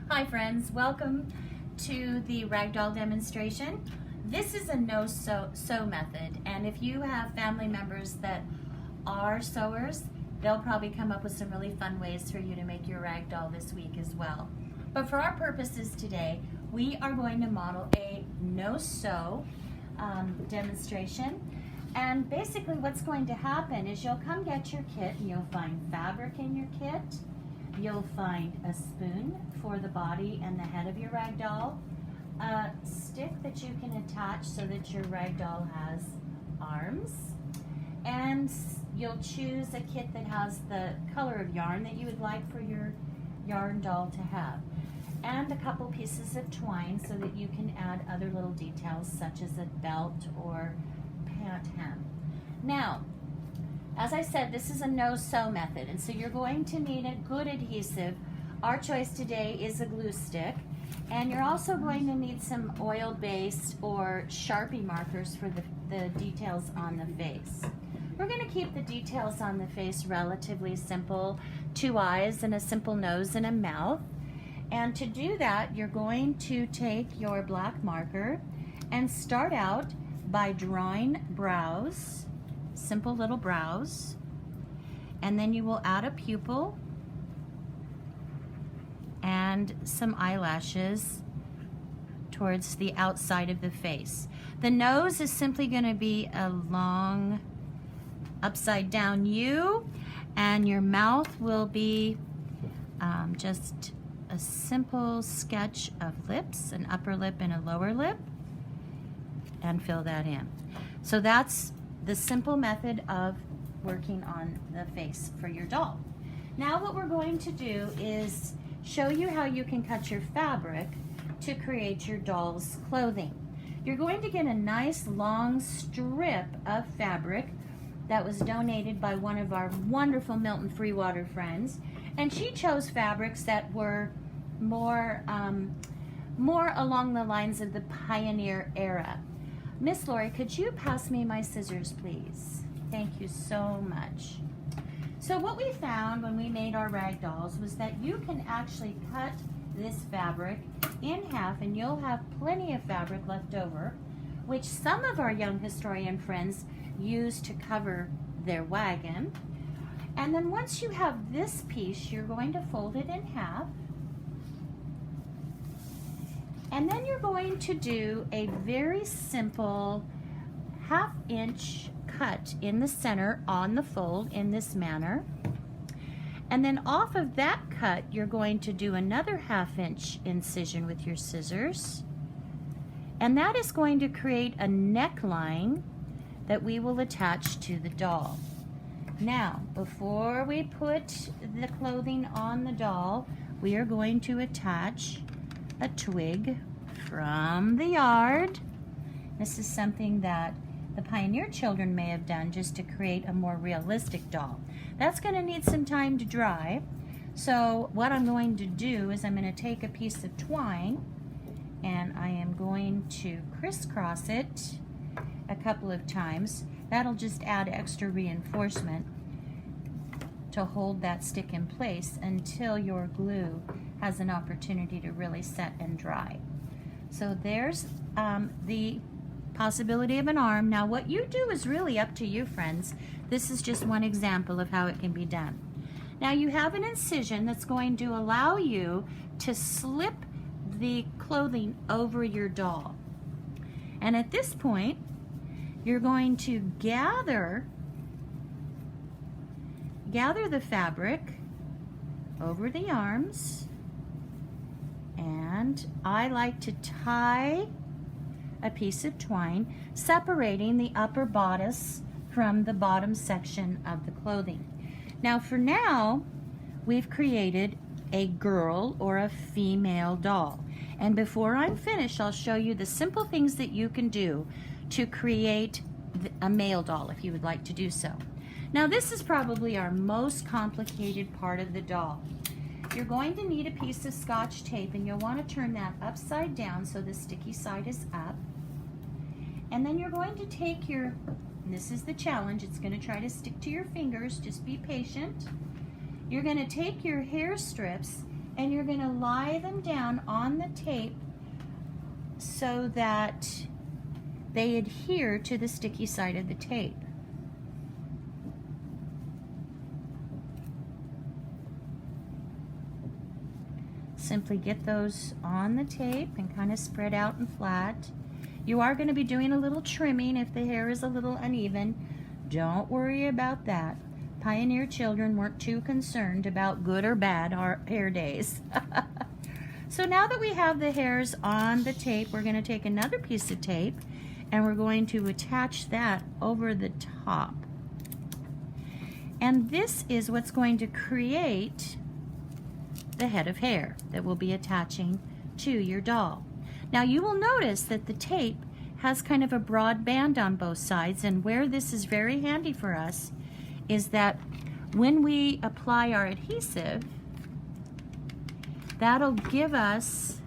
Hi friends, welcome to the ragdoll demonstration. This is a no-sew method, and if you have family members that are sewers, they'll probably come up with some really fun ways for you to make your ragdoll this week as well. But for our purposes today, we are going to model a no-sew demonstration. And basically what's going to happen is you'll come get your kit and you'll find fabric in your kit. You'll find a spoon for the body and the head of your ragdoll, a stick that you can attach so that your ragdoll has arms, and you'll choose a kit that has the color of yarn that you would like for your yarn doll to have, and a couple pieces of twine so that you can add other little details such as a belt or pant hem. Now, as I said, this is a no-sew method, and so you're going to need a good adhesive. Our choice today is a glue stick, and you're also going to need some oil-based or Sharpie markers for the details on the face. We're going to keep the details on the face relatively simple: 2 eyes and a simple nose and a mouth. And to do that, you're going to take your black marker and start out by drawing brows, simple little brows, and then you will add a pupil and some eyelashes towards the outside of the face. The nose is simply going to be a long upside down U, and your mouth will be just a simple sketch of lips, an upper lip and a lower lip, and fill that in. So that's the simple method of working on the face for your doll. Now what we're going to do is show you how you can cut your fabric to create your doll's clothing. You're going to get a nice long strip of fabric that was donated by one of our wonderful Milton Freewater friends, and she chose fabrics that were more along the lines of the pioneer era. Miss Lori, could you pass me my scissors, please? Thank you so much. So what we found when we made our rag dolls was that you can actually cut this fabric in half, and you'll have plenty of fabric left over, which some of our young historian friends use to cover their wagon. And then once you have this piece, you're going to fold it in half. And then you're going to do a very simple 1/2 inch cut in the center on the fold in this manner. And then off of that cut, you're going to do another 1/2 inch incision with your scissors. And that is going to create a neckline that we will attach to the doll. Now, before we put the clothing on the doll, we are going to attach a twig from the yard. This is something that the pioneer children may have done just to create a more realistic doll. That's going to need some time to dry. So what I'm going to do is I'm going to take a piece of twine and I am going to crisscross it a couple of times. That'll just add extra reinforcement to hold that stick in place until your glue has an opportunity to really set and dry. So there's the possibility of an arm. Now what you do is really up to you, friends. This is just one example of how it can be done. Now you have an incision that's going to allow you to slip the clothing over your doll. And at this point, you're going to gather the fabric over the arms, and I like to tie a piece of twine separating the upper bodice from the bottom section of the clothing. Now for now, we've created a girl or a female doll. And before I'm finished, I'll show you the simple things that you can do to create a male doll if you would like to do so. Now this is probably our most complicated part of the doll. You're going to need a piece of Scotch tape, and you'll want to turn that upside down so the sticky side is up. And then you're going to take your, and this is the challenge, it's going to try to stick to your fingers, just be patient. You're going to take your hair strips and you're going to lie them down on the tape so that they adhere to the sticky side of the tape. Simply get those on the tape and kind of spread out and flat. You are going to be doing a little trimming if the hair is a little uneven. Don't worry about that. Pioneer children weren't too concerned about good or bad hair days. So now that we have the hairs on the tape, we're going to take another piece of tape and we're going to attach that over the top. And this is what's going to create the head of hair that will be attaching to your doll. Now you will notice that the tape has kind of a broad band on both sides, and where this is very handy for us is that when we apply our adhesive, that'll give us